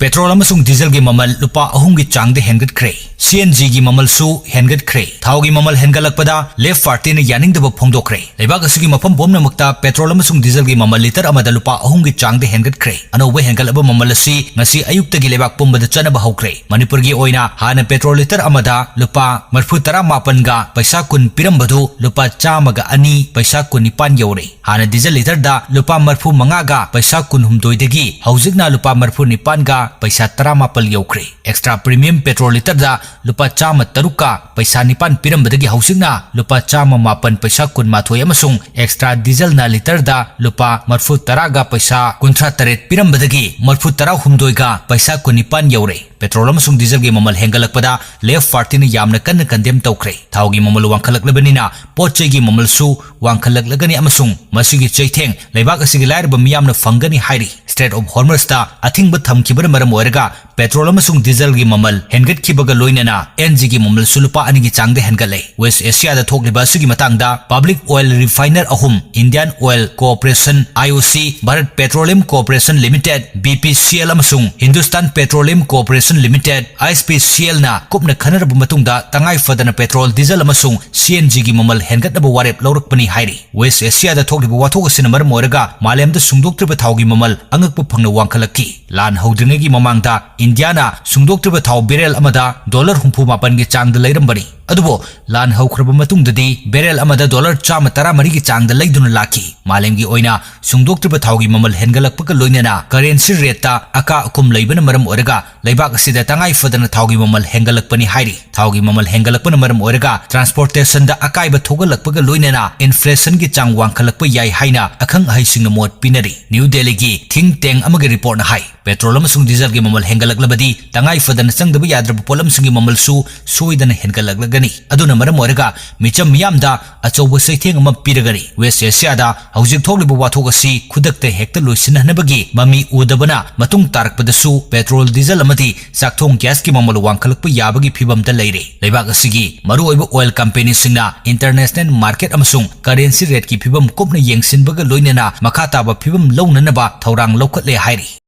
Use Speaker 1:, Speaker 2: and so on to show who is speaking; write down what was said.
Speaker 1: Petrol amasung diesel gi mamal lupa ahum gi changde hengatkhre CNG gi mamalsu hengatkhre thau gi mamal hengalakpada left party ne yaning deba phongdokre lebak asigi mafam bomna mukta petrol amasung diesel gi mamal liter amada lupa ahum gi changde hengatkhre anoba hengalaba mamal asi ngasi ayukta gi lebak pumbada chanaba hokre manipur gi oina hana petrol liter amada lupa marfu tara mapan ga paisa kun pirambadu lupa chama ga ani paisa kun nipan yore hana diesel liter da lupa marfu manga ga paisa kun humdoi degi haujikna lupa marfu nipan ga paisa tara mapal yokre extra premium petrol liter da lupa chama taruka paisa nipan pirambadagi hausingna lupa chama mapan paisa kun mathoi amasung extra diesel na liter da lupa marfu tara ga paisa kunthra taret pirambadagi marfu tara humdoi ga paisa kun nipan yore petrol amasung diesel gi mamal hengalakpada left party ne yamna kan condemn tawkre thau gi mamal wangkhalaklabanina pochei gi mamal su wangkhalaklagani amasung masigi cheitheng leibak asigi lairba miyamna fangani hairi Strait of Hormuz da athingba thamkibana maram oiraga petrol amasung diesel gi mamal hengatkibaga loinana NG gi mamal sulupa ani gi changde hengale West Asia da thokliba asigi matangda public oil refiner ahum Indian Oil Corporation IOC Bharat Petroleum Corporation Limited BPCL amasung Hindustan Petroleum Corporation Limited ISPCL na kupna khanarab matungda tangai fadana petrol diesel amasung CNG gi mamal hengatnaba warep lawrakpani hairi West Asia da thokliba wathok asina maram oiraga malem da sungdoktriba thau gi mamal angakpa phangna wangkhalakki lan haudringai gi mamangda Indiana sungdoktriba thau barrel amada $64 gi changda leirambani adubo lan haukraba matungdadi barrel amada $113 gi changda leiduna laki malemgi oina sungdoktriba thau gi mamal hengalakpa loinana currency rate ta aka akum leibana maram oraga leibak asida tangai fadana thau gi mamal hengalakpani hairi thau gi mamal hengalakpana maram oraga transportation da akaiba thogalakpa loinana inflation gi chang wangkhalakpa yai haina akhang haisingna mot pinari New Delhi gi think tank amagi report na hai petrol amasung diesel gi mamal hengalaklabadi tangai fadana changdaba yadraba polam singi mamal su soidana hengalaklagani aduna maram oraga micham miyamda achoba saitheng ama piragani West Asia da haujik thokliba wathok asi khudakta hekta loisinhanabagi mami udabana matung tarakpadasu petrol diesel amadi sakthong gas ki mamal wangkhalakpa yabagi phibamta leire leibak asigi maru oiba oil company singna international market amasung currency rate ki phibam kopna yengsinbaga loinana makha taba phibam launanaba thaurang lokhatle hairi